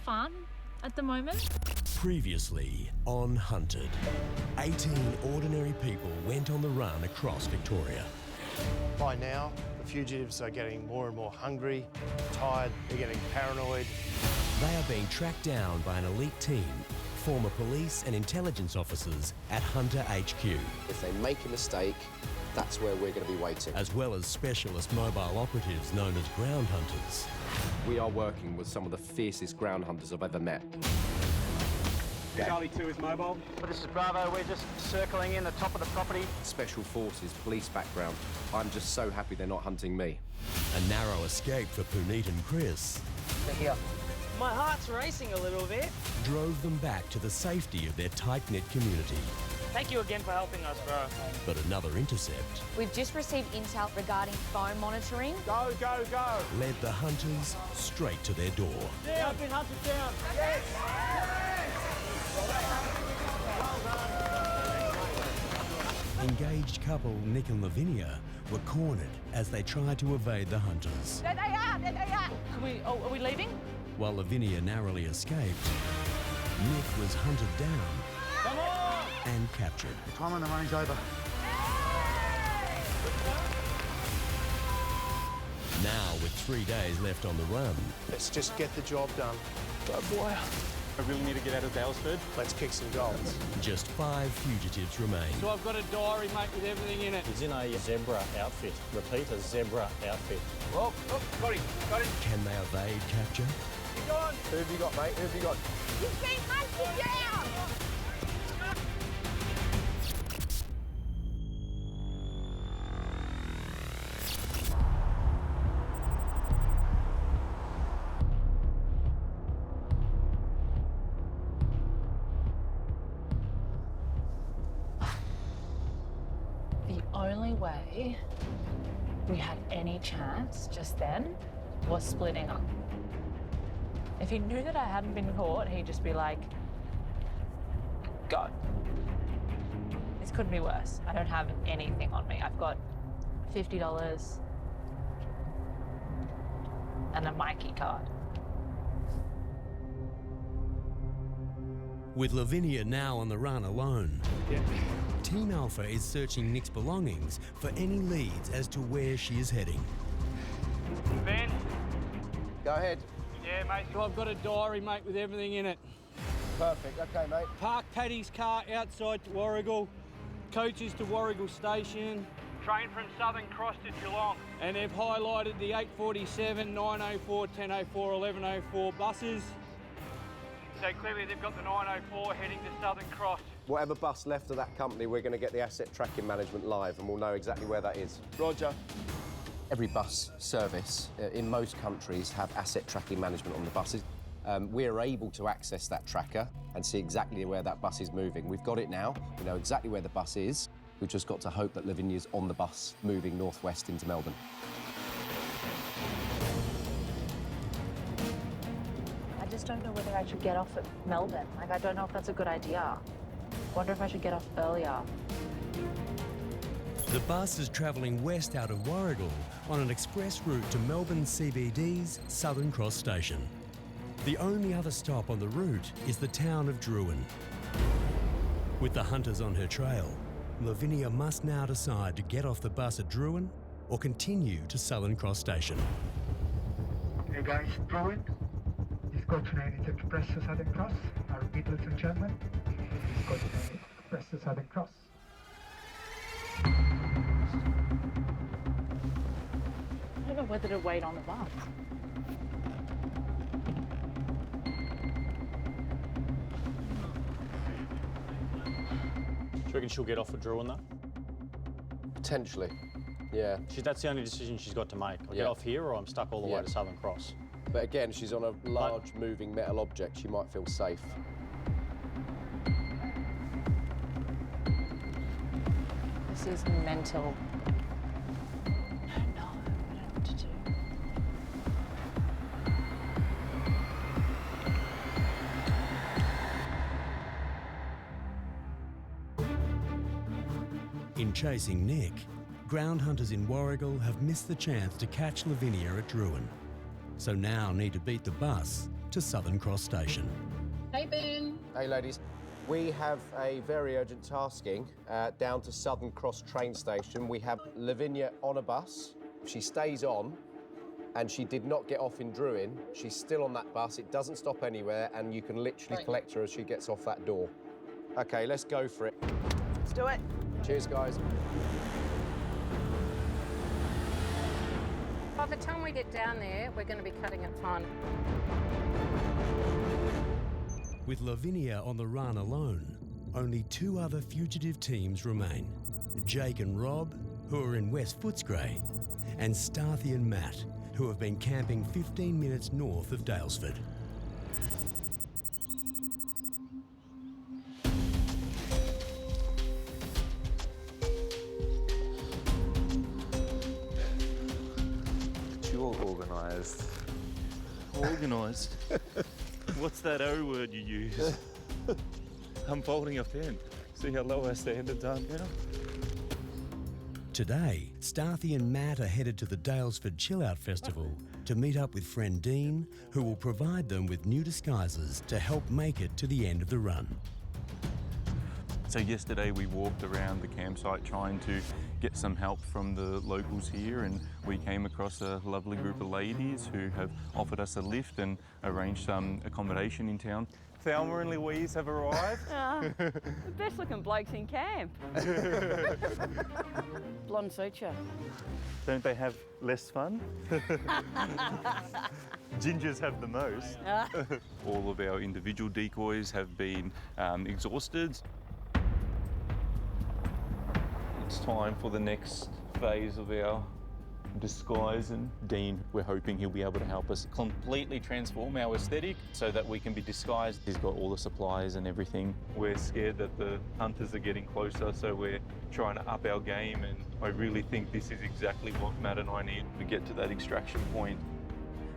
fun at the moment. Previously on Hunted, 18 ordinary people went on the run across Victoria. By now, the fugitives are getting more and more hungry, tired, they're getting paranoid. They are being tracked down by an elite team, former police and intelligence officers at Hunter HQ. If they make a mistake, that's where we're going to be waiting. As well as specialist mobile operatives known as ground hunters. We are working with some of the fiercest ground hunters I've ever met. Charlie 2 is mobile. This is Bravo, we're just circling in the top of the property. Special forces, police background. I'm just so happy they're not hunting me. A narrow escape for Puneet and Chris. They're here. My heart's racing a little bit. Drove them back to the safety of their tight-knit community. Thank you again for helping us, bro. But another intercept. We've just received intel regarding phone monitoring. Go, go, go. Led the hunters straight to their door. Yeah, I've been hunted down. Engaged couple Nick and Lavinia were cornered as they tried to evade the hunters. There they are! There they are! Are we leaving? While Lavinia narrowly escaped, Nick was hunted down and captured. Time on the run's over. Now, with 3 days left on the run, Let's just get the job done. Oh boy. I really need to get out of Dalesford. Let's kick some goals. just 5 fugitives remain. So I've got a diary, mate, with everything in it. He's in a zebra outfit. Repeat, a zebra outfit. Oh, got him, got him. Can they evade capture? He's on. Who have you got, mate? Who have you got? He's being hunted down! The only way we had any chance just then was splitting up. If he knew that I hadn't been caught, he'd just be like, go. This couldn't be worse. I don't have anything on me. I've got $50 and a Mikey card. With Lavinia now on the run alone, Team Alpha is searching Nick's belongings for any leads as to where she is heading. Ben? Go ahead. Yeah, mate, so I've got a diary, mate, with everything in it. Perfect. Okay, mate. Park Paddy's car outside to Warrigal. Coaches to Warrigal Station. Train from Southern Cross to Geelong. And they've highlighted the 847, 904, 1004, 1104 buses. So clearly they've got the 904 heading to Southern Cross. Whatever bus left of that company, we're going to get the asset tracking management live and we'll know exactly where that is. Roger. Every bus service in most countries have asset tracking management on the buses. We're able to access that tracker and see exactly where that bus is moving. We've got it now. We know exactly where the bus is. We've just got to hope that Lavinia's on the bus moving northwest into Melbourne. I just don't know whether I should get off at Melbourne. Like, I don't know if that's a good idea. Wonder if I should get off earlier. The bus is travelling west out of Warrigal on an express route to Melbourne CBD's Southern Cross Station. The only other stop on the route is the town of Druin. With the hunters on her trail, Lavinia must now decide to get off the bus at Druin or continue to Southern Cross Station. Hey guys, Druin. This coach 9 is Express to Southern Cross. I repeat, ladies and gentlemen, this coach 9 is Express to Southern Cross. I don't know whether to wait on the bus. Do you reckon she'll get off at Druin though? Potentially, yeah. That's the only decision she's got to make. I get off here or I'm stuck all the way to Southern Cross. But again, she's on a large moving metal object. She might feel safe. This is mental. I don't know what to do. In chasing Nick, ground hunters in Warrigal have missed the chance to catch Lavinia at Druin, so now need to beat the bus to Southern Cross Station. Hey, Ben. Hey, ladies. We have a very urgent tasking down to Southern Cross train station. We have Lavinia on a bus. She stays on, and she did not get off in Druin. She's still on that bus. It doesn't stop anywhere, and you can literally collect her as she gets off that door. OK, let's go for it. Let's do it. Cheers, guys. By the time we get down there, we're going to be cutting it fine. With Lavinia on the run alone, only 2 other fugitive teams remain. Jake and Rob, who are in West Footscray, and Starthy and Matt, who have been camping 15 minutes north of Dalesford. You're organised. Organised? What's that O word you use? I'm folding a pen. See how low our standards are now? Today, Starthy and Matt are headed to the Dalesford Chill Out Festival to meet up with friend Dean, who will provide them with new disguises to help make it to the end of the run. So yesterday we walked around the campsite trying to get some help from the locals here, and we came across a lovely group of ladies who have offered us a lift and arranged some accommodation in town. Thelma and Louise have arrived. The best looking blokes in camp. Blonde suture. Don't they have less fun? Gingers have the most. All of our individual decoys have been exhausted. It's time for the next phase of our disguise, and Dean, we're hoping he'll be able to help us completely transform our aesthetic so that we can be disguised. He's got all the supplies and everything. We're scared that the hunters are getting closer, so we're trying to up our game, and I really think this is exactly what Matt and I need to get to that extraction point.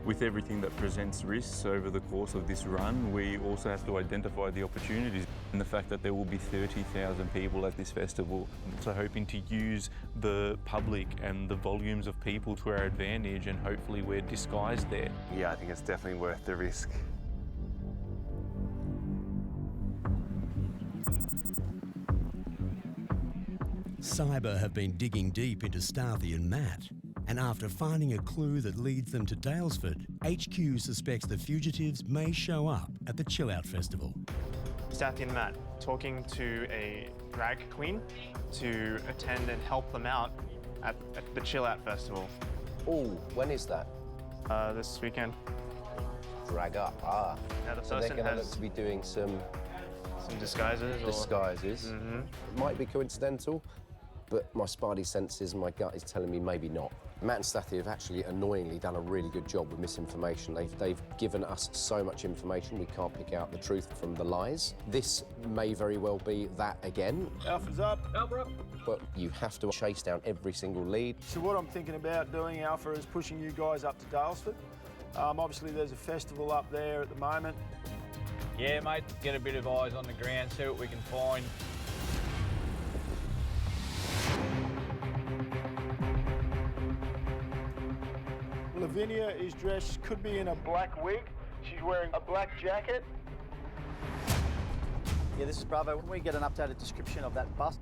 With everything that presents risks over the course of this run, we also have to identify the opportunities and the fact that there will be 30,000 people at this festival. I'm also hoping to use the public and the volumes of people to our advantage, and hopefully we're disguised there. Yeah, I think it's definitely worth the risk. Cyber have been digging deep into Starthy and Matt, and after finding a clue that leads them to Dalesford, HQ suspects the fugitives may show up at the Chill Out Festival. Starthy and Matt talking to a drag queen to attend and help them out at the Chill Out Festival. Oh, when is that? This weekend. Drag up, Now the so they're person going to has look to be doing some disguises. Disguises. Mm-hmm. It might be coincidental, but my spidey senses, my gut is telling me maybe not. Matt and Starthy have actually annoyingly done a really good job with misinformation. They've given us so much information we can't pick out the truth from the lies. This may very well be that again. Alpha's up. Alpha up. But you have to chase down every single lead. So what I'm thinking about doing, Alpha, is pushing you guys up to Dalesford. Obviously there's a festival up there at the moment. Yeah, mate, get a bit of eyes on the ground, see what we can find. Lavinia is dressed, could be in a black wig. She's wearing a black jacket. Yeah, this is Bravo. Can we get an updated description of that bus?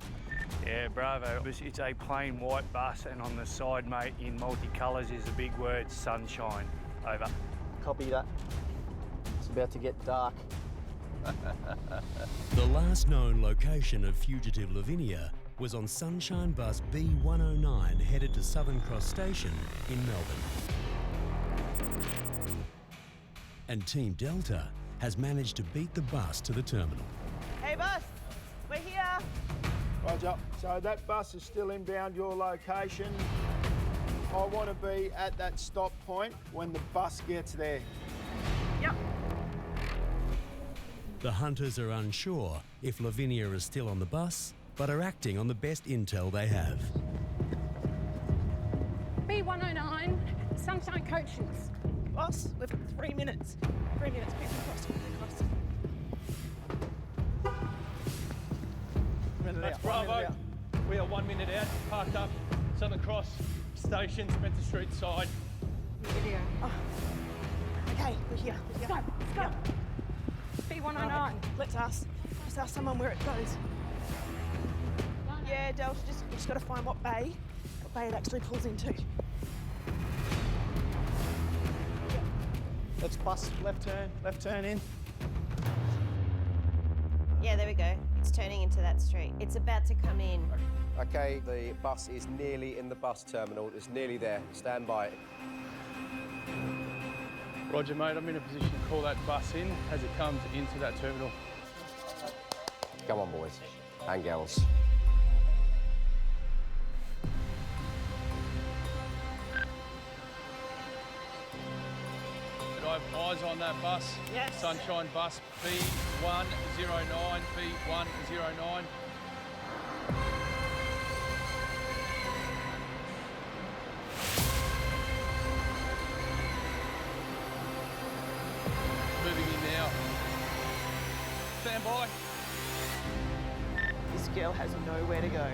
Yeah, Bravo. It's a plain white bus, and on the side, mate, in multicolours is the big word sunshine. Over. Copy that. It's about to get dark. The last known location of fugitive Lavinia was on Sunshine Bus B109 headed to Southern Cross Station in Melbourne. And Team Delta has managed to beat the bus to the terminal. Hey, bus. We're here. Roger. So that bus is still inbound your location. I want to be at that stop point when the bus gets there. Yep. The hunters are unsure if Lavinia is still on the bus, but are acting on the best intel they have. B109, Sunshine Coaches. Boss, we've got 3 minutes. 3 minutes, keep across. That's Bravo. We are 1 minute out, parked up, Southern Cross Station, Spencer Street side. Video. Oh. Okay, we're here. Let's go, let's go. B109. Let's ask someone where it goes. Yeah, Delta, we just got to find what bay it actually pulls into. Let's bus left turn in. Yeah, there we go. It's turning into that street. It's about to come in. Okay, the bus is nearly in the bus terminal. It's nearly there. Stand by. Roger, mate. I'm in a position to call that bus in as it comes into that terminal. Come on, boys and girls. I have eyes on that bus. Yes. Sunshine bus B109, B109. Moving in now. Stand by. This girl has nowhere to go.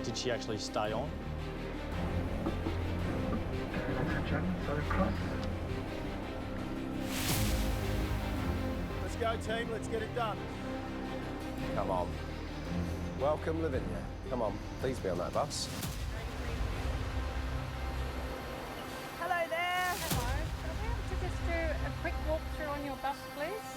Did she actually stay on? Ladies and gentlemen, Southern Cross. Let's go, team. Let's get it done. Come on. Welcome, Lavinia. Come on, please be on that bus. Hello there. Hello. Are we able to just do a quick walkthrough on your bus, please?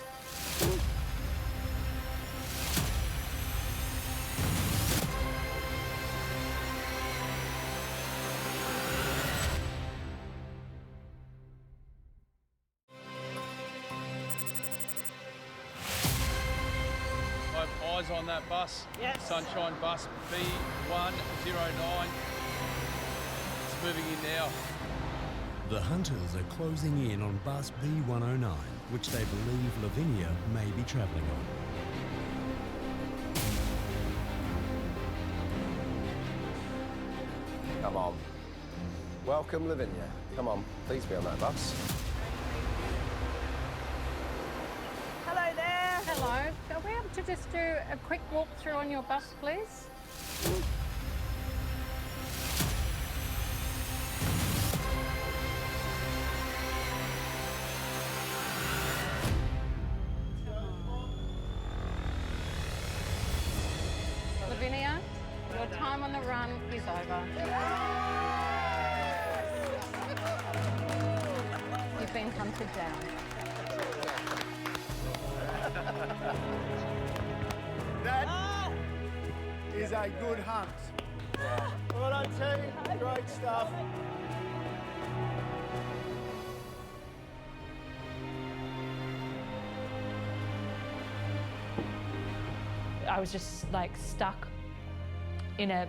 I have eyes on that bus. Yes. Sunshine bus B109. It's moving in now. The hunters are closing in on bus B109, which they believe Lavinia may be travelling on. Come on. Welcome, Lavinia. Come on, please be on that bus. Hello there. Hello. Are we able to just do a quick walkthrough on your bus, please? Lavinia, your time on the run is over. You've been hunted down. That is a good hunt. Well done, team. Great stuff. I was just like stuck in a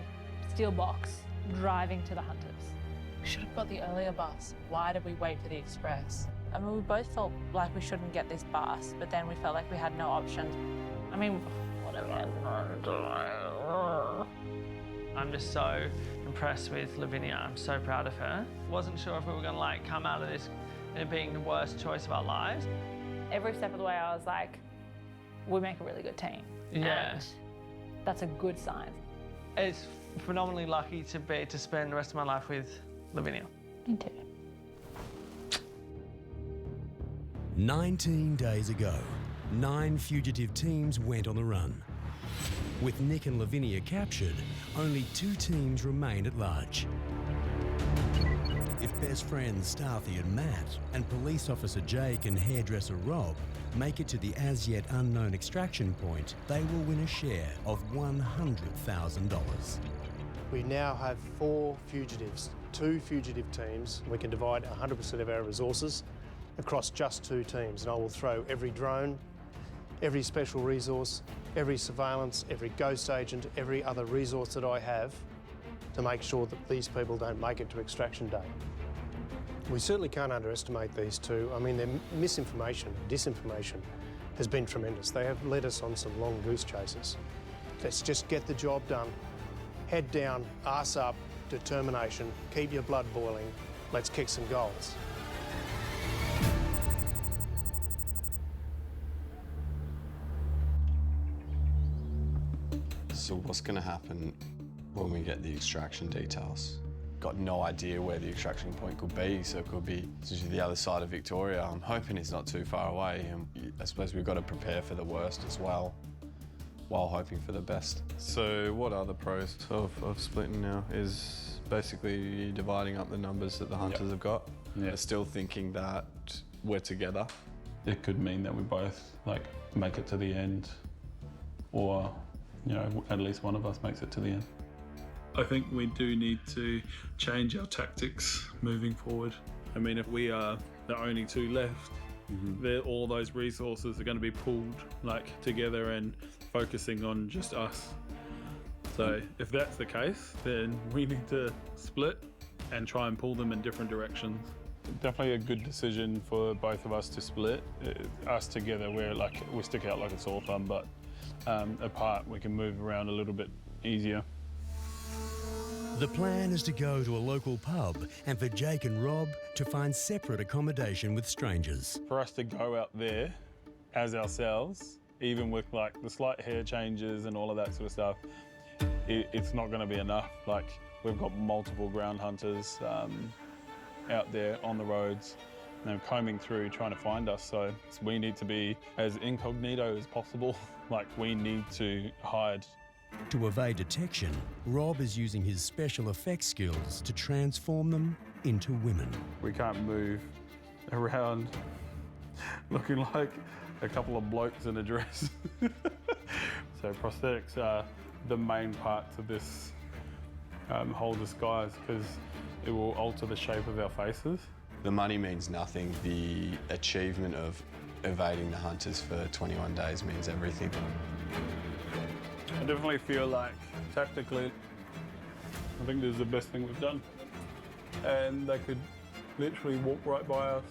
steel box driving to the hunters. We should have got the earlier bus. Why did we wait for the express? I mean, we both felt like we shouldn't get this bus, but then we felt like we had no options. I mean, whatever. I'm just so impressed with Lavinia. I'm so proud of her. Wasn't sure if we were gonna like come out of this it being the worst choice of our lives. Every step of the way, I was like, we make a really good team. Yeah. And that's a good sign. It's phenomenally lucky to spend the rest of my life with Lavinia. Me too. 19 days ago, 9 fugitive teams went on the run. With Nick and Lavinia captured, only 2 teams remain at large. If best friends Starthy and Matt and police officer Jake and hairdresser Rob make it to the as yet unknown extraction point, they will win a share of $100,000. We now have 4 fugitives, 2 fugitive teams. We can divide 100% of our resources across just 2 teams, and I will throw every drone, every special resource, every surveillance, every ghost agent, every other resource that I have to make sure that these people don't make it to extraction day. We certainly can't underestimate these 2. I mean, their misinformation, disinformation has been tremendous. They have led us on some long goose chases. Let's just get the job done. Head down, arse up, determination, keep your blood boiling. Let's kick some goals. So what's going to happen when we get the extraction details? got no idea where the extraction point could be, so it could be essentially the other side of Victoria. I'm hoping it's not too far away, and I suppose we've got to prepare for the worst as well, while hoping for the best. So what are the pros of splitting now is basically dividing up the numbers that the hunters have got. They're still thinking that we're together. It could mean that we both make it to the end, or at least one of us makes it to the end. I think we do need to change our tactics moving forward. I mean, if we are the only two left, all those resources are going to be pulled together and focusing on just us. So if that's the case, then we need to split and try and pull them in different directions. Definitely a good decision for both of us to split. Us together, we stick out like a sore thumb, but apart, we can move around a little bit easier. The plan is to go to a local pub and for Jake and Rob to find separate accommodation with strangers. For us to go out there as ourselves, even with the slight hair changes and all of that sort of stuff, it's not going to be enough. We've got multiple ground hunters out there on the roads, combing through trying to find us. So we need to be as incognito as possible. We need to hide. To evade detection, Rob is using his special effects skills to transform them into women. We can't move around looking like a couple of blokes in a dress. So prosthetics are the main parts of this whole disguise, because it will alter the shape of our faces. The money means nothing. The achievement of evading the hunters for 21 days means everything. I definitely feel tactically, I think this is the best thing we've done. And they could literally walk right by us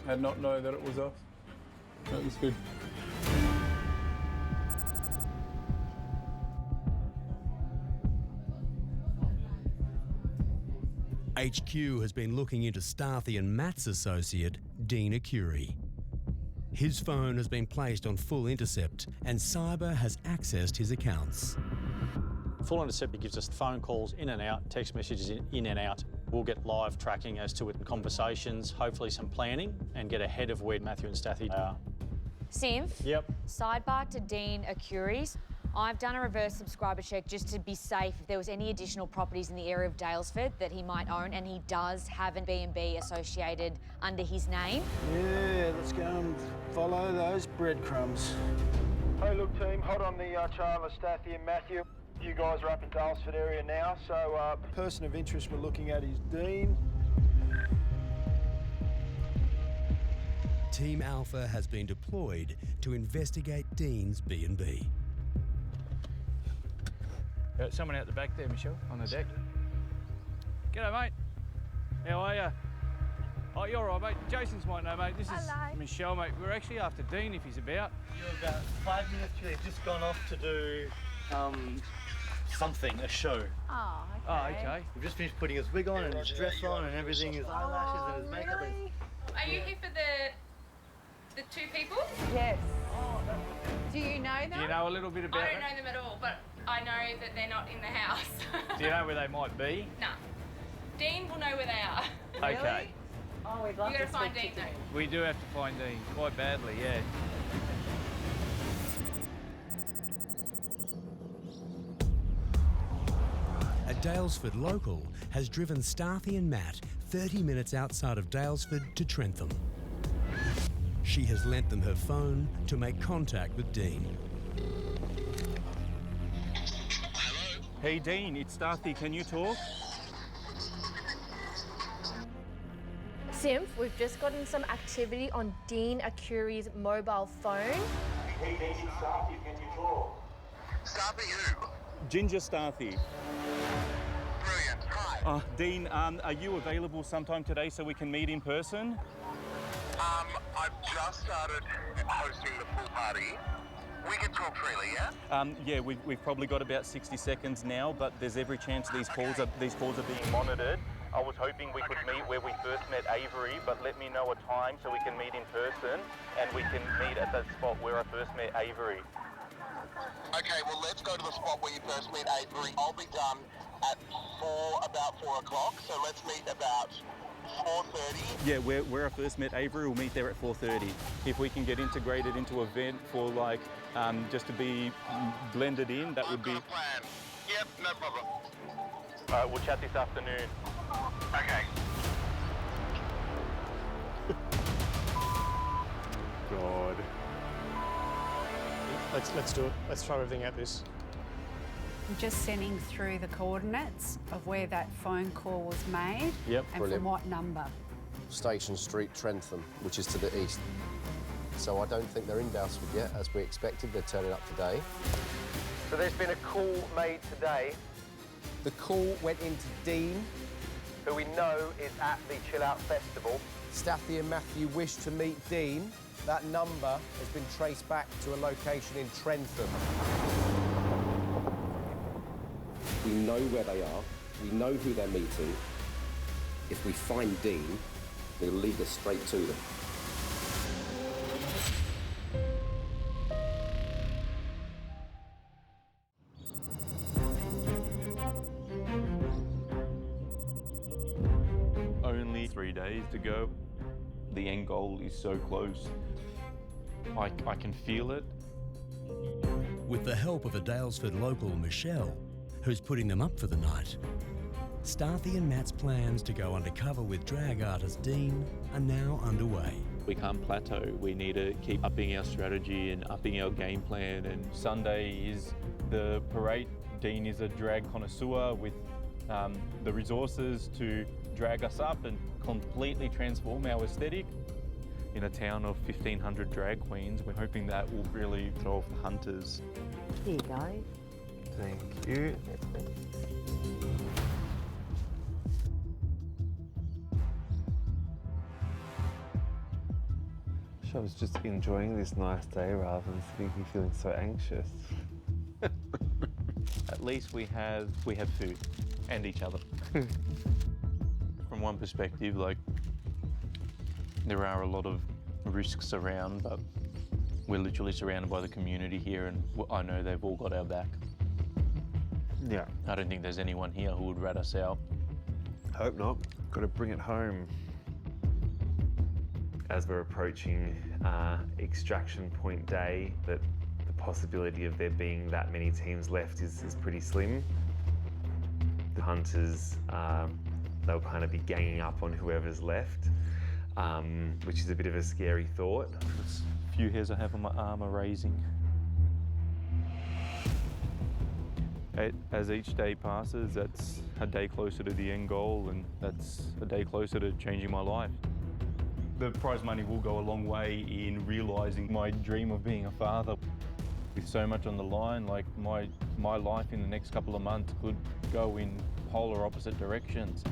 and not know that it was us. That was good. HQ has been looking into Starthy and Matt's associate, Dean Acuri. His phone has been placed on full intercept and cyber has accessed his accounts. Full intercept gives us phone calls in and out, text messages in and out. We'll get live tracking as to it in conversations, hopefully some planning, and get ahead of where Matthew and Starthy are. Simf? Yep. Sidebar to Dean Acuri. I've done a reverse subscriber check just to be safe if there was any additional properties in the area of Daylesford that he might own, and he does have an B&B associated under his name. Yeah, let's go and follow those breadcrumbs. Hey, look, team, hot on the Chandler, Starthy and Matthew. You guys are up in Daylesford area now, so the person of interest we're looking at is Dean. Team Alpha has been deployed to investigate Dean's B&B. Someone out the back there, Michelle, on the deck. G'day, mate. How are you? Oh, you're all right, mate. Jason's might know, mate. This is Michelle, mate. We're actually after Dean if he's about. You're about 5 minutes too late. Just gone off to do something, a show. Oh, okay. Oh, okay. We've just finished putting his wig on and his dress on and everything, his eyelashes and his makeup. Really? Are you here for the two people? Yes. Do you know them? Do you know a little bit about I don't know them at all, but I know that they're not in the house. Do you know where they might be? Nah. Dean will know where they are. Really? Okay. Oh, we'd love You to gotta find speak Dean to Dean. We do have to find Dean, quite badly, yeah. A Daylesford local has driven Starthy and Matt 30 minutes outside of Daylesford to Trentham. She has lent them her phone to make contact with Dean. Hey Dean, it's Starthy. Can you talk? Simf, we've just gotten some activity on Dean Acuri's mobile phone. Hey Dean, it's Starthy. Can you talk? Starthy who? Ginger Starthy. Brilliant. Hi. Dean, are you available sometime today so we can meet in person? I've just started hosting the pool party. We can talk freely, yeah? Yeah, we've probably got about 60 seconds now, but there's every chance these calls are being monitored. I was hoping we could meet where we first met Avery, but let me know a time so we can meet in person and we can meet at that spot where I first met Avery. Okay, well, let's go to the spot where you first met Avery. I'll be done at about 4 o'clock, so let's meet about 4:30. Yeah, where I first met Avery, we'll meet there at 4:30. If we can get integrated into an event for like just to be blended in, that would be. Plan. Yep, no problem. All right, we'll chat this afternoon. Okay. God. Let's do it. Let's throw everything at this. I'm just sending through the coordinates of where that phone call was made. Yep, and brilliant. from what number. Station Street, Trentham, which is to the east. So I don't think they're in Dalesford yet, as we expected. They're turning up today. So there's been a call made today. The call went into Dean, who we know is at the Chill Out Festival. Staffy and Matthew wish to meet Dean. That number has been traced back to a location in Trentham. We know where they are. We know who they're meeting. If we find Dean, he'll lead us straight to them. Only 3 days to go. The end goal is so close. I can feel it. With the help of a Dalesford local, Michelle, who's putting them up for the night, Starthy and Matt's plans to go undercover with drag artist Dean are now underway. We can't plateau. We need to keep upping our strategy and upping our game plan. And Sunday is the parade. Dean is a drag connoisseur with the resources to drag us up and completely transform our aesthetic. In a town of 1,500 drag queens, we're hoping that will really throw off the hunters. Here you go. Thank you. I was just enjoying this nice day rather than sitting here feeling so anxious. At least we have food and each other. From one perspective, like, there are a lot of risks around, but we're literally surrounded by the community here, and I know they've all got our back. Yeah. I don't think there's anyone here who would rat us out. Hope not. Got to bring it home. As we're approaching extraction point day, that the possibility of there being that many teams left is pretty slim. The hunters, they'll kind of be ganging up on whoever's left, which is a bit of a scary thought. There's a few hairs I have on my arm are raising. As each day passes, that's a day closer to the end goal, and that's a day closer to changing my life. The prize money will go a long way in realising my dream of being a father. With so much on the line, like my life in the next couple of months could go in polar opposite directions.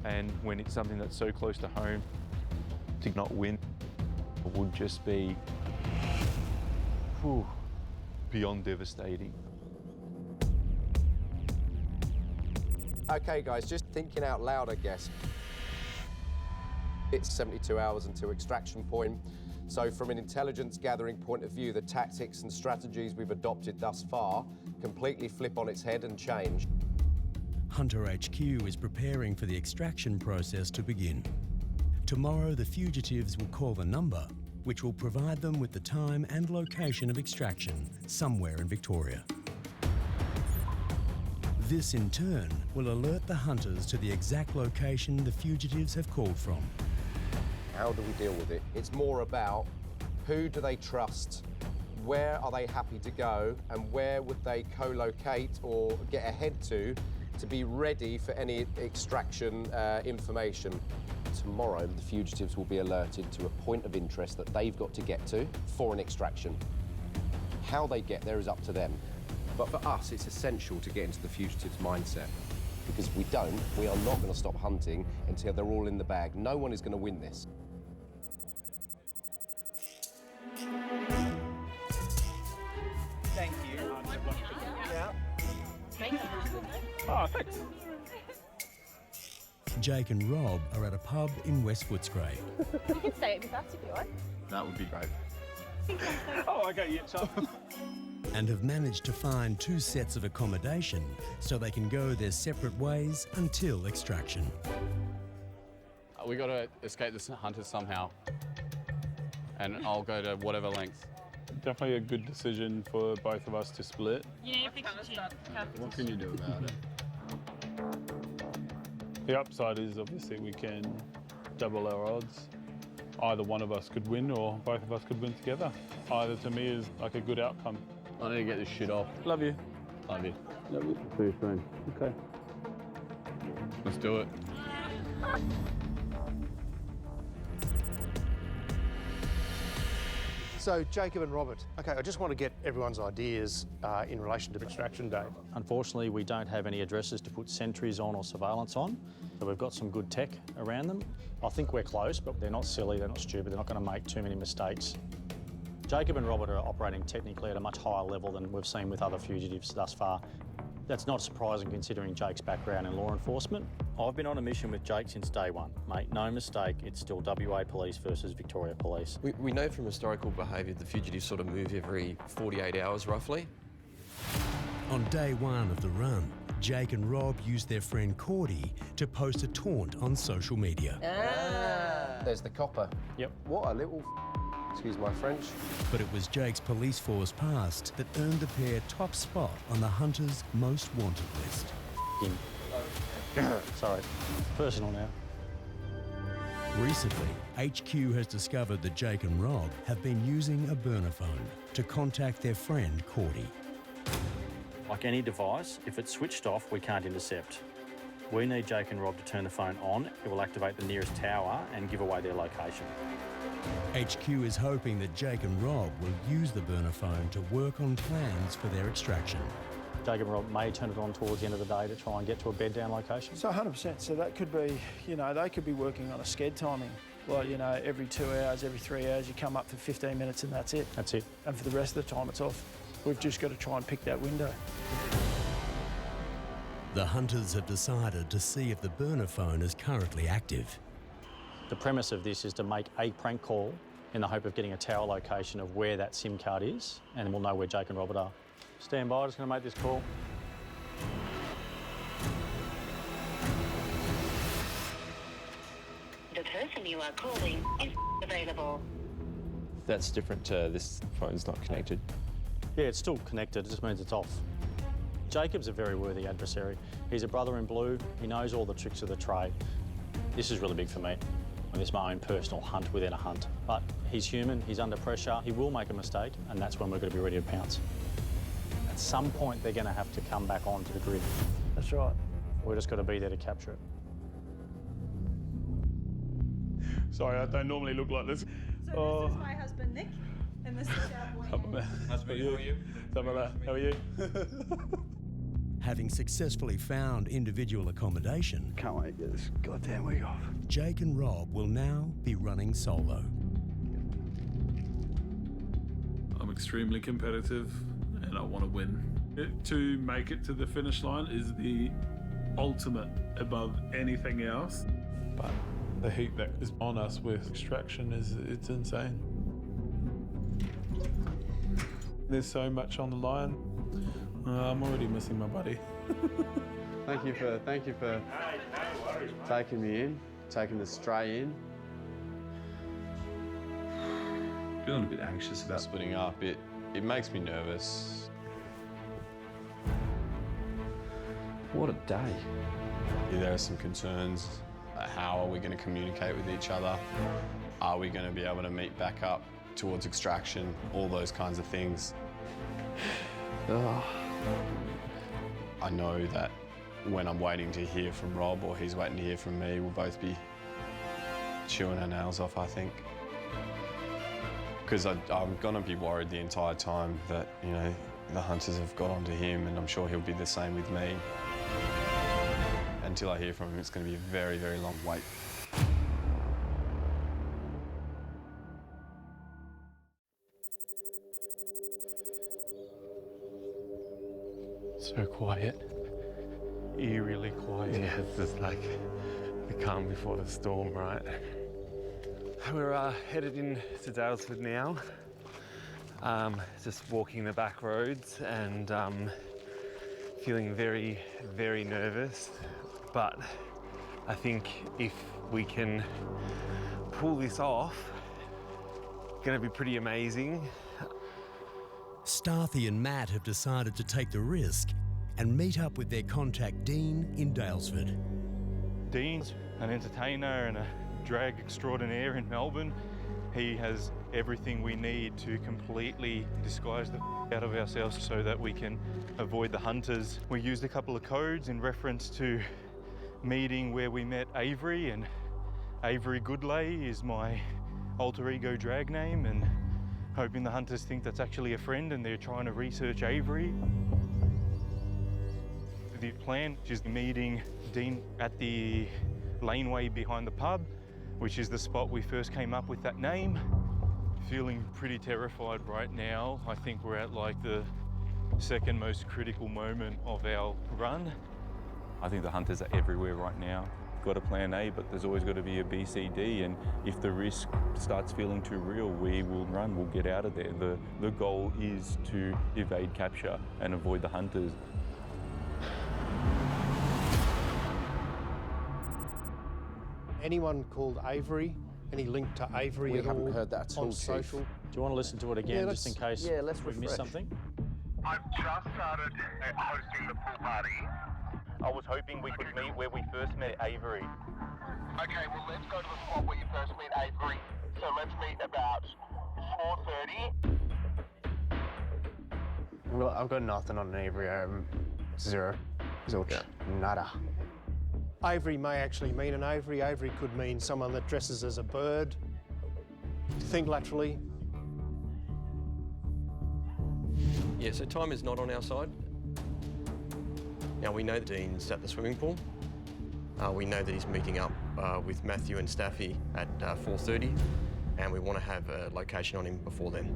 And when it's something that's so close to home, to not win would just be beyond devastating. Okay, guys, just thinking out loud, I guess. It's 72 hours until extraction point. So from an intelligence gathering point of view, the tactics and strategies we've adopted thus far completely flip on its head and change. Hunter HQ is preparing for the extraction process to begin. Tomorrow, the fugitives will call the number, which will provide them with the time and location of extraction somewhere in Victoria. This, in turn, will alert the hunters to the exact location the fugitives have called from. How do we deal with it? It's more about who do they trust, where are they happy to go, and where would they co-locate or get ahead to be ready for any extraction information. Tomorrow, the fugitives will be alerted to a point of interest that they've got to get to for an extraction. How they get there is up to them. But for us, it's essential to get into the fugitives' mindset. Because if we don't, we are not going to stop hunting until they're all in the bag. No one is going to win this. Thank you. Yeah. Oh, thanks. Jake and Rob are at a pub in West Footscray. You can stay with us if you want. That would be great. Oh, okay, yeah, so. and have managed to find 2 sets of accommodation so they can go their separate ways until extraction. We got to escape the hunters somehow, and I'll go to whatever length. Definitely a good decision for both of us to split. You need to fix your chin. What can you do about it? The upside is obviously we can double our odds. Either one of us could win or both of us could win together. Either to me is like a good outcome. I need to get this shit off. Love you. Love you. Love you. See you soon. Okay. Let's do it. So, Jacob and Robert, okay, I just want to get everyone's ideas in relation to extraction day. Unfortunately, we don't have any addresses to put sentries on or surveillance on, so we've got some good tech around them. I think we're close, but they're not silly, they're not stupid, they're not going to make too many mistakes. Jacob and Robert are operating technically at a much higher level than we've seen with other fugitives thus far. That's not surprising considering Jake's background in law enforcement. I've been on a mission with Jake since day one. Make no mistake, it's still WA Police versus Victoria Police. We know from historical behaviour the fugitives sort of move every 48 hours roughly. On day 1 of the run, Jake and Rob used their friend Cordy to post a taunt on social media. There's the copper. Yep. What a little excuse my French. But it was Jake's police force past that earned the pair top spot on the Hunter's most wanted list. Sorry, personal now. Recently, HQ has discovered that Jake and Rob have been using a burner phone to contact their friend Cordy. Like any device, if it's switched off, we can't intercept. We need Jake and Rob to turn the phone on. It will activate the nearest tower and give away their location. HQ is hoping that Jake and Rob will use the burner phone to work on plans for their extraction. Jake and Rob may turn it on towards the end of the day to try and get to a bed down location. So 100%. So that could be, you know, they could be working on a sched timing. Well, you know, every 2 hours, every 3 hours, you come up for 15 minutes and that's it. That's it. And for the rest of the time, it's off. We've just got to try and pick that window. The hunters have decided to see if the burner phone is currently active. The premise of this is to make a prank call in the hope of getting a tower location of where that SIM card is, and then we'll know where Jake and Robert are. Stand by, just going to make this call. The person you are calling is available. That's different to this phone's not connected. Yeah, it's still connected, it just means it's off. Jacob's a very worthy adversary. He's a brother in blue, he knows all the tricks of the trade. This is really big for me. This is my own personal hunt within a hunt. But he's human, he's under pressure, he will make a mistake, and that's when we're going to be ready to pounce. At some point, they're going to have to come back onto the grid. That's right. We're just got to be there to capture it. Sorry, I don't normally look like this. So this is my husband, Nick, and this is our boy. Nice to meet you. How are you? Something like that. How are you? Having successfully found individual accommodation, can't wait to get this goddamn week off. Jake and Rob will now be running solo. I'm extremely competitive and I want to win. To make it to the finish line is the ultimate above anything else. But the heat that is on us with extraction it's insane. There's so much on the line. I'm already missing my buddy. Thank you for taking me in, taking the stray in. Feeling a bit anxious about splitting up. It makes me nervous. What a day. There are some concerns. How are we going to communicate with each other? Are we going to be able to meet back up towards extraction? All those kinds of things. I know that when I'm waiting to hear from Rob or he's waiting to hear from me, we'll both be chewing our nails off, I think. Because I'm going to be worried the entire time that, you know, the hunters have got onto him, and I'm sure he'll be the same with me. Until I hear from him, it's going to be a very, very long wait. So quiet. Eerily quiet. Yeah, it's just like the calm before the storm, right? We're headed in to Dalesford now. Just walking the back roads and feeling very, very nervous. But I think if we can pull this off, it's going to be pretty amazing. Starthy and Matt have decided to take the risk and meet up with their contact Dean in Daylesford. Dean's an entertainer and a drag extraordinaire in Melbourne. He has everything we need to completely disguise the out of ourselves so that we can avoid the hunters. We used a couple of codes in reference to meeting where we met Avery, and Avery Goodlay is my alter ego drag name, and hoping the hunters think that's actually a friend and they're trying to research Avery. The plan is meeting Dean at the laneway behind the pub, which is the spot we first came up with that name. Feeling pretty terrified right now. I think we're at like the second most critical moment of our run. I think the hunters are everywhere right now. Got a plan A, but there's always got to be a B, C, D, and if the risk starts feeling too real, we will run, we'll get out of there. The goal is to evade capture and avoid the hunters. Anyone called Avery? Any link to Avery We at haven't all heard that at all, on Chief. social? Do you want to listen to it again, just in case let's we've missed something? I've just started hosting the pool party. I was hoping we could meet where we first met Avery. Okay, well, let's go to the spot where you first met Avery. So let's meet about 4:30. Well, I've got nothing on Avery. Zero. Zilch. Nada. Avery may actually mean an Avery. Avery could mean someone that dresses as a bird. Think laterally. Yeah, so time is not on our side. Now, we know Dean's at the swimming pool. We know that he's meeting up with Matthew and Staffy at 4:30, and we want to have a location on him before then.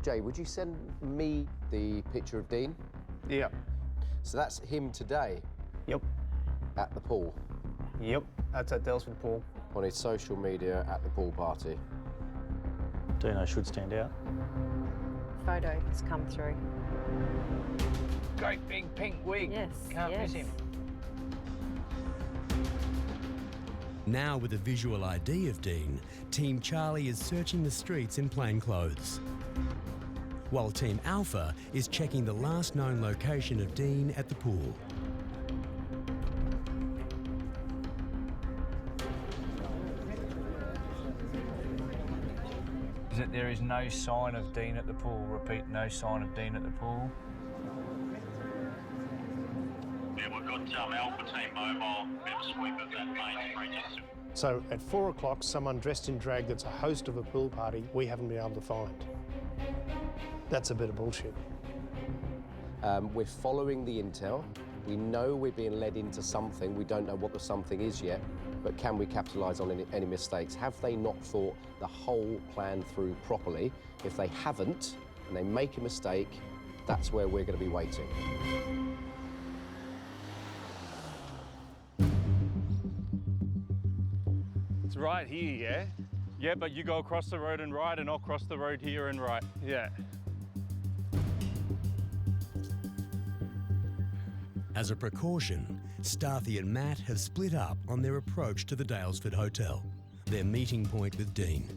Jay, would you send me the picture of Dean? Yeah. So that's him today? Yep. At the pool? Yep, that's at Daylesford Pool. On his social media at the pool party? Dino should stand out. Photo has come through. Great big pink wig. Yes. Can't miss him. Now with a visual ID of Dean, Team Charlie is searching the streets in plain clothes, while Team Alpha is checking the last known location of Dean at the pool. Is that there is no sign of Dean at the pool. Repeat, no sign of Dean at the pool. Yeah, we've got Alpha Team Mobile, bit of sweep of that main register. So at 4 o'clock, someone dressed in drag that's a host of a pool party we haven't been able to find. That's a bit of bullshit. We're following the intel. We know we're being led into something. We don't know what the something is yet, but can we capitalise on any mistakes? Have they not thought the whole plan through properly? If they haven't, and they make a mistake, that's where we're going to be waiting. It's right here, yeah? Yeah, but you go across the road and right, and I'll cross the road here and right. Yeah. As a precaution, Starthy and Matt have split up on their approach to the Daylesford Hotel, their meeting point with Dean.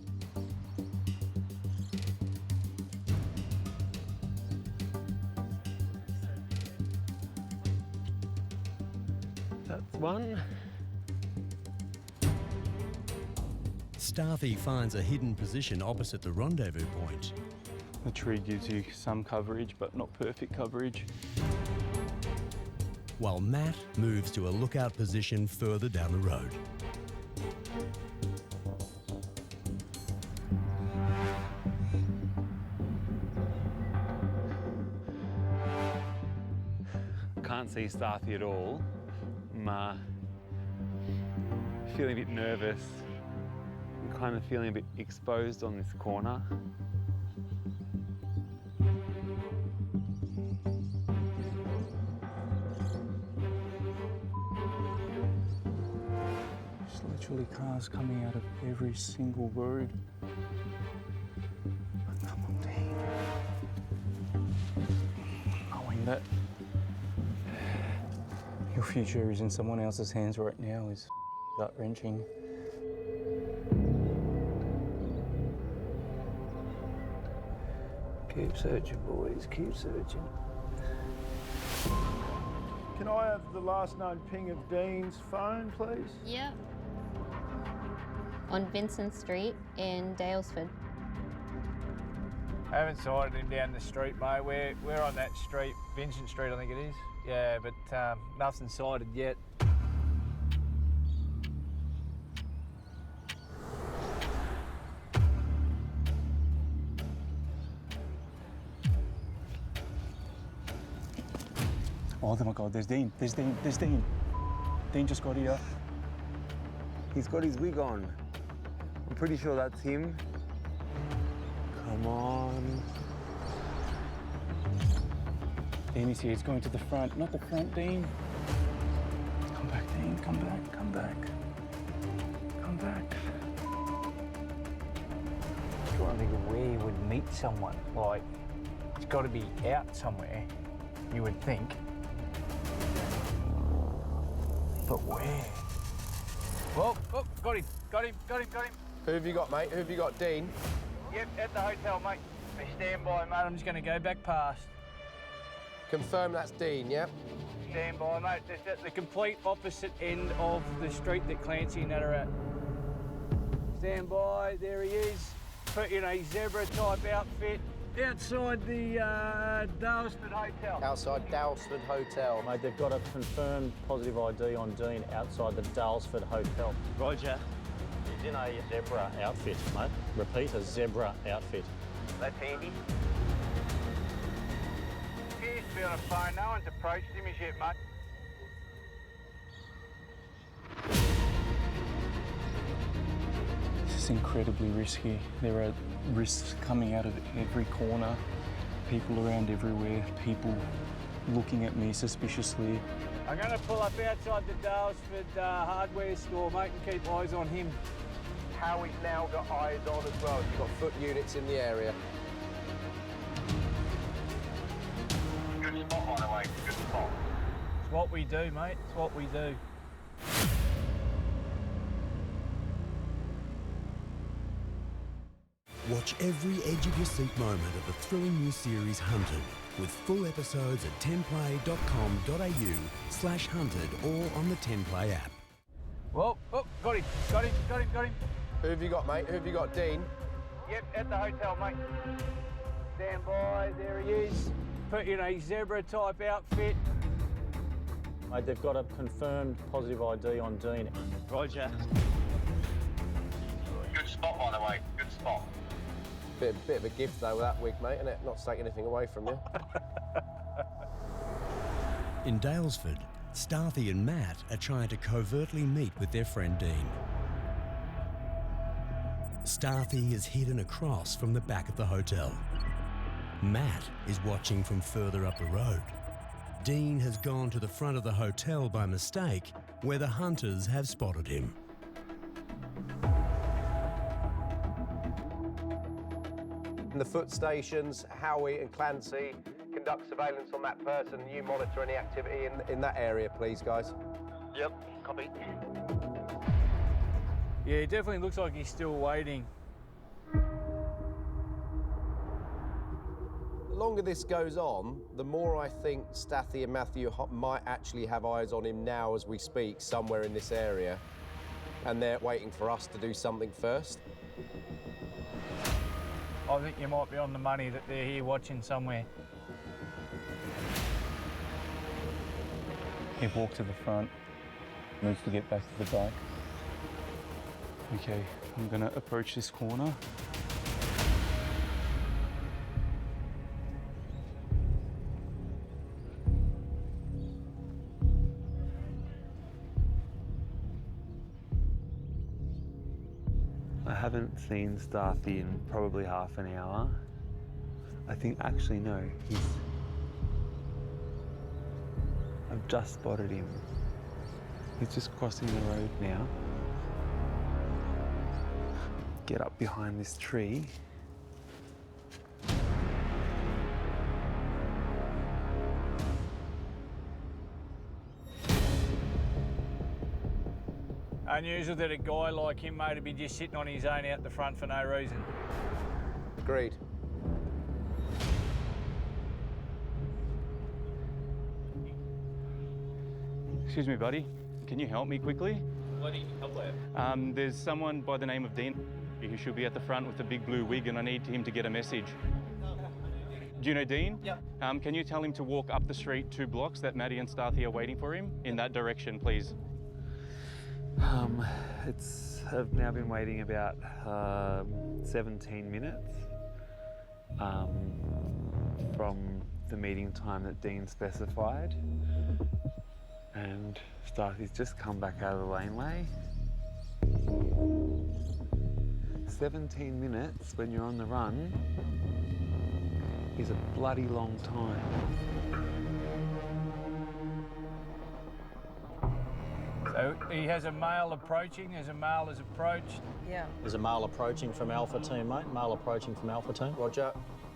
That's one. Starthy finds a hidden position opposite the rendezvous point. The tree gives you some coverage, but not perfect coverage. While Matt moves to a lookout position further down the road. Can't see Starthy at all. I'm feeling a bit nervous. I'm kind of feeling a bit exposed on this corner. Literally cars coming out of every single road. Come on. that your future is in someone else's hands right now is gut-wrenching. Keep searching, boys, keep searching. Can I have the last known ping of Dean's phone, please? Yep. On Vincent Street in Dalesford. I haven't sighted him down the street, mate. We're on that street, Vincent Street, I think it is. Yeah, but nothing sighted yet. Oh my God, there's Dean, there's Dean, there's Dean. Dean just got here. He's got his wig on. I'm pretty sure that's him. Come on. Dean is here, he's going to the front, not the front, Dean. Come back, Dean, come back, come back. Come back. I'm trying to think of where you would meet someone. Like, it's got to be out somewhere, you would think. But where? Whoa, oh, got him. Who have you got, mate? Who have you got, Dean? Yep, at the hotel, mate. Hey, stand by, mate. I'm just going to go back past. Confirm that's Dean, yeah? Stand by, mate. Just at the complete opposite end of the street that Clancy and that are at. Stand by, there he is. Put in a zebra-type outfit. Outside the Dalesford Hotel. Outside Dalesford Hotel. Mate, they've got a confirmed positive ID on Dean outside the Dalesford Hotel. Roger. He's in a zebra outfit, mate. Repeat, a zebra outfit. That's handy. Appears to be on a phone. No one's approached him as yet, mate. This is incredibly risky. There are risks coming out of every corner, people around everywhere, people looking at me suspiciously. I'm going to pull up outside the Dalesford hardware store, mate, and keep eyes on him. Howie's now got eyes on as well. You've got foot units in the area. Good spot, by the way. Good spot. It's what we do, mate. It's what we do. Watch every edge of your seat moment of the thrilling new series Hunted, with full episodes at 10play.com.au/hunted or on the 10play app. Whoa, oh, got him. Who have you got, mate? Who have you got, Dean? Yep, at the hotel, mate. Stand by, there he is. Put in a zebra-type outfit. Mate, they've got a confirmed positive ID on Dean. Roger. Good spot, by the way. Good spot. Bit of a gift, though, with that wig, mate, isn't it? Not to take anything away from you. In Dalesford, Starthy and Matt are trying to covertly meet with their friend Dean. Starthy is hidden across from the back of the hotel. Matt is watching from further up the road. Dean has gone to the front of the hotel by mistake, where the hunters have spotted him. In the foot stations, Howie and Clancy conduct surveillance on that person. You monitor any activity in that area, please, guys. Yep, copy. Yeah, it definitely looks like he's still waiting. The longer this goes on, the more I think Stathy and Matthew might actually have eyes on him now as we speak, somewhere in this area. And they're waiting for us to do something first. I think you might be on the money that they're here watching somewhere. He walked to the front, needs to get back to the back. Okay, I'm gonna approach this corner. I haven't seen Starthy in probably half an hour. I think, actually no, I've just spotted him. He's just crossing the road now. Get up behind this tree. unusual that a guy like him, mate, would be just sitting on his own out the front for no reason. Agreed. Excuse me, buddy. Can you help me quickly? What do you help with? There's someone by the name of Dean who should be at the front with a big blue wig, and I need him to get a message. Do you know Dean? Yep. Can you tell him to walk up the street 2 blocks that Maddie and Starthy are waiting for him? In that direction, please. I've now been waiting about 17 minutes from the meeting time that Dean specified. And Starthy's just come back out of the laneway. 17 minutes when you're on the run is a bloody long time. So he has a male approaching, as a male has approached. Yeah. There's a male approaching from Alpha Team, mate. Male approaching from Alpha Team. Roger.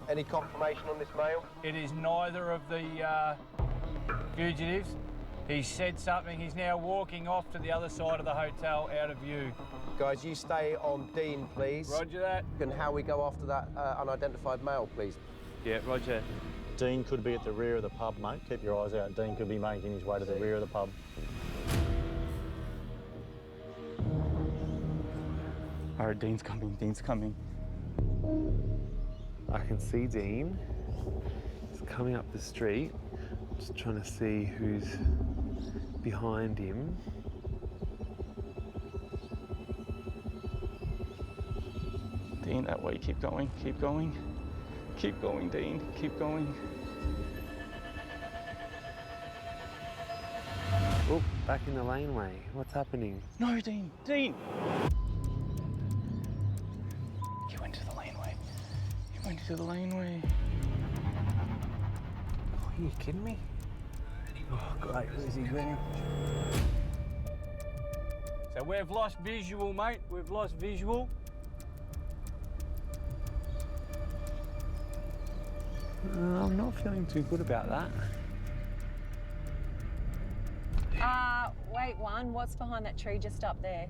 Any confirmation on this male? It is neither of the fugitives. He said something. He's now walking off to the other side of the hotel out of view. Guys, you stay on Dean, please. Roger that. And how we go after that unidentified male, please. Yeah, roger. Dean could be at the rear of the pub, mate. Keep your eyes out. Dean could be making his way to the rear of the pub. All right, Dean's coming, Dean's coming. I can see Dean. He's coming up the street. Just trying to see who's behind him. Dean, that way, keep going, keep going. Keep going, Dean, keep going. Oh, back in the laneway. What's happening? No, Dean, Dean! He went to the laneway. He went to the laneway. Are you kidding me? Oh, great, where's he been? So we've lost visual, mate. We've lost visual. I'm not feeling too good about that. Wait, what's behind that tree just up there?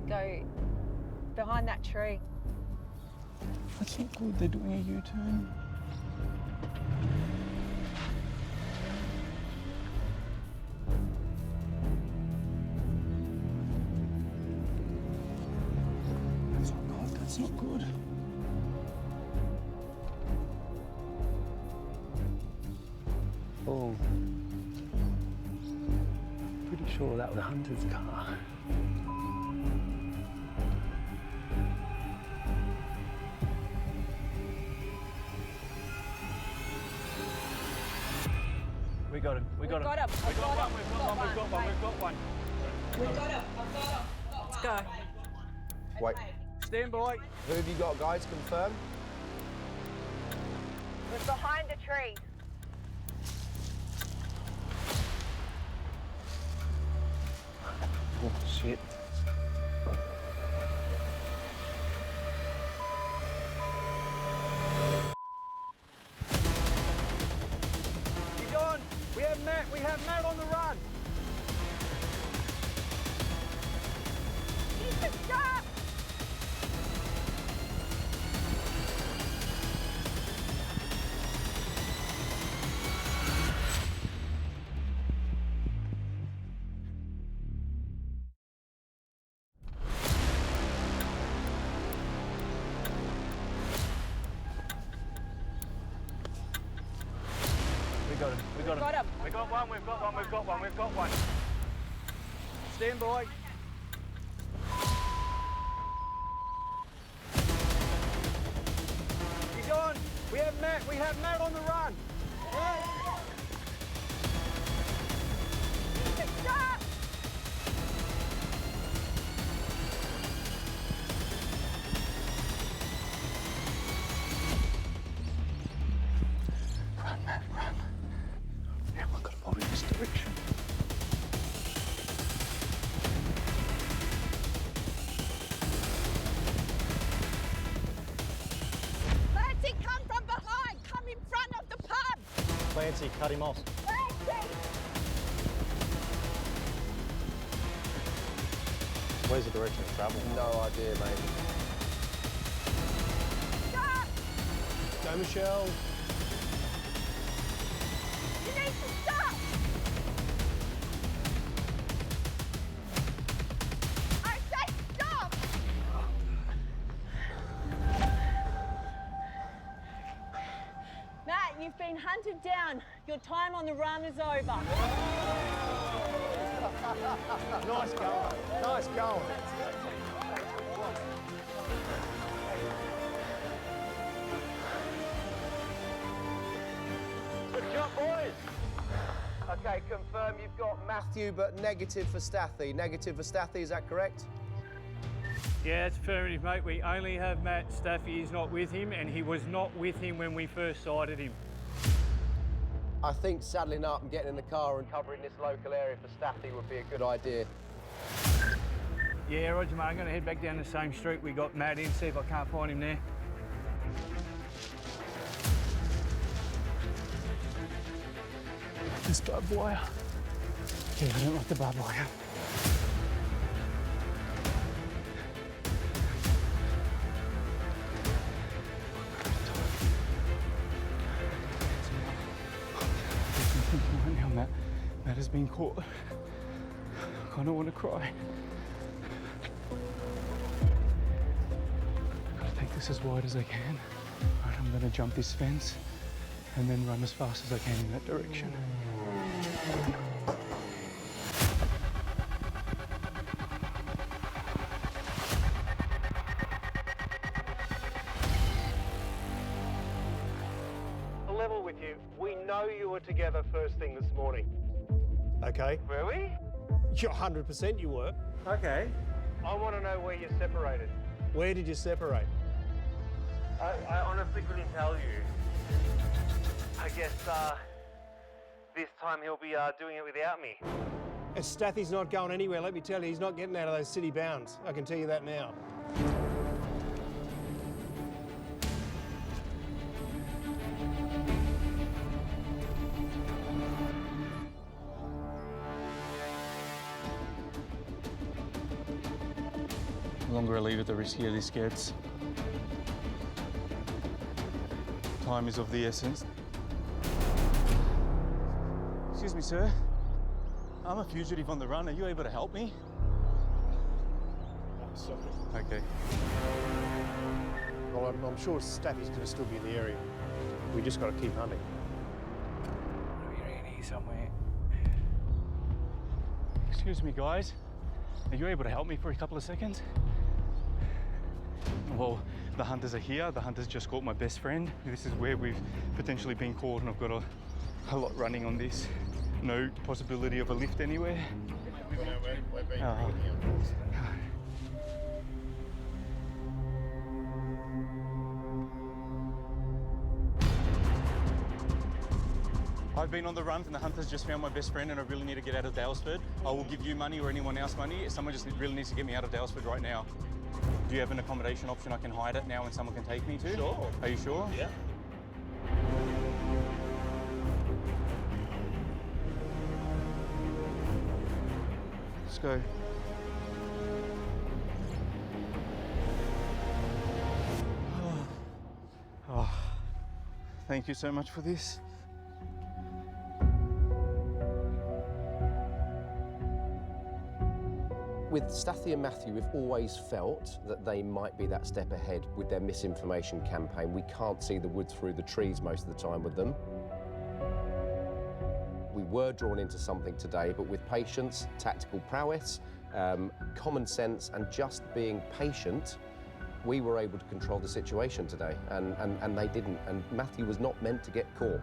Go behind that tree. That's not good, they're doing a U-turn. That's not good, that's not good. Oh. Pretty sure that was a hunter's car. We got him. We got him. got him. We got one. We've got one. We've got one. We've got one. We've got him. I've got him. Let's go. Wait, Stand by. who have you got, guys? Confirm. We're behind the tree. Oh, shit. He's on. We have Matt. We have Matt on the run. He's the stop. We got him. We got him. Got him. We got one. We've got one. We've got one. We've got one. Stand by. He's on. We have Matt. We have Matt on the run. He's the stop. Run, Matt, run. Now we've got to follow this direction. Clancy, cut him off. Where's the direction of travel? No idea, mate. Go, Michelle. You need to stop! I say stop! Matt, you've been hunted down. Your time on the run is over. Nice going. Nice going. Good job, boys. Okay, confirm you've got Matthew, but negative for Staffy. Negative for Staffy, is that correct? Yeah, it's affirmative, mate. We only have Matt. Staffy is not with him, and he was not with him when we first sighted him. I think saddling up and getting in the car and covering this local area for Staffy would be a good idea. Yeah, Roger, mate. I'm going to head back down the same street we got Matt in, see if I can't find him there. This barbed wire. Yeah, I don't like the barbed wire. Right now, Matt has been caught. I kind of want to cry. Gotta take this as wide as I can. Right, I'm gonna jump this fence and then run as fast as I can in that direction. To level with you, we know you were together first thing this morning. Okay. Were we? You're 100% you were. Okay. I want to know where you separated. Where did you separate? I honestly couldn't tell you. I guess this time he'll be doing it without me. And Stathy's not going anywhere, let me tell you. He's not getting out of those city bounds. I can tell you that now. The longer I leave it, the riskier this gets. Time is of the essence. Excuse me, sir. I'm a fugitive on the run. Are you able to help me? I'm sorry. Okay. Well, I'm sure Staffy's going to still be in the area. We just got to keep hunting. We're in here somewhere. Excuse me, guys. Are you able to help me for a couple of seconds? Well, the hunters are here. The hunters just caught my best friend. This is where we've potentially been caught, and I've got a lot running on this. No possibility of a lift anywhere. I've been on the run and the hunters just found my best friend and I really need to get out of Dalesford. I will give you money or anyone else money. Someone just really needs to get me out of Dalesford right now. Do you have an accommodation option I can hide at now and someone can take me to? Sure. Are you sure? Yeah. Let's go. Oh, thank you so much for this. With Staffy and Matthew, we've always felt that they might be that step ahead with their misinformation campaign. We can't see the wood through the trees most of the time with them. We were drawn into something today, but with patience, tactical prowess, common sense, and just being patient, we were able to control the situation today, and they didn't. And Matthew was not meant to get caught.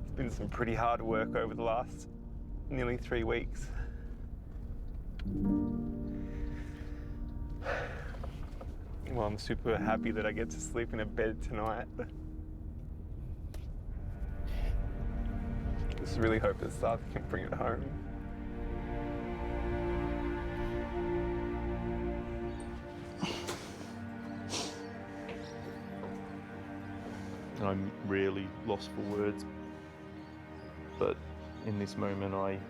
It's been some pretty hard work over the last nearly 3 weeks. Well, I'm super happy that I get to sleep in a bed tonight. Just really hope that Staff can bring it home. I'm rarely lost for words, but in this moment I'm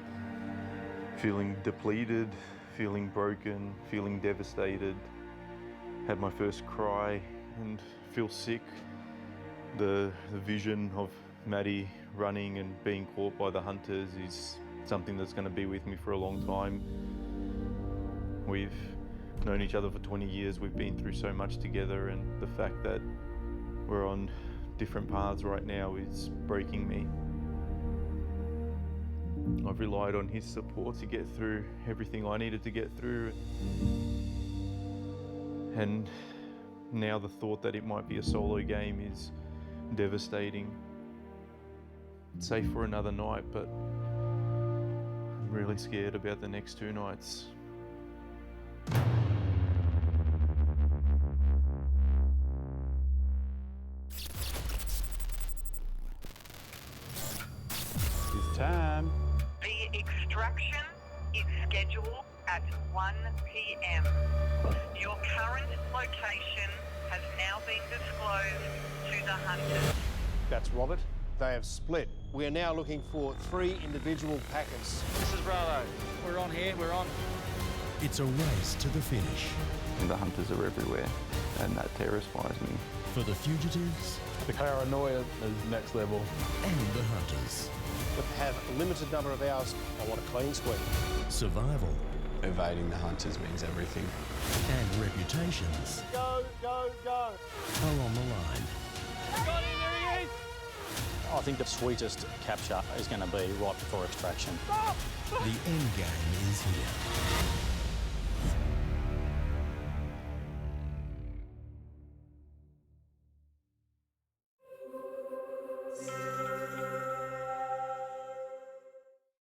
feeling depleted, feeling broken, feeling devastated. Had my first cry and feel sick. The vision of Maddie running and being caught by the hunters is something that's going to be with me for a long time. We've known each other for 20 years, we've been through so much together, and the fact that we're on different paths right now is breaking me. I've relied on his support to get through everything I needed to get through. And now the thought that it might be a solo game is devastating. It's safe for another night, but I'm really scared about the next 2 nights. It's time. The extraction is scheduled at 1 p.m. Your current location has now been disclosed to the hunters. That's Robert. They have split. We are now looking for 3 individual packers. This is Bravo. We're on here, we're on. It's a race to the finish. The hunters are everywhere, and that terrifies me. For the fugitives. The paranoia is next level. And the hunters. We have a limited number of hours. I want a clean sweep. Survival. Evading the hunters means everything. And reputations. Go, go, go. Are on the line. Got him, there he is! I think the sweetest capture is going to be right before extraction. The end game is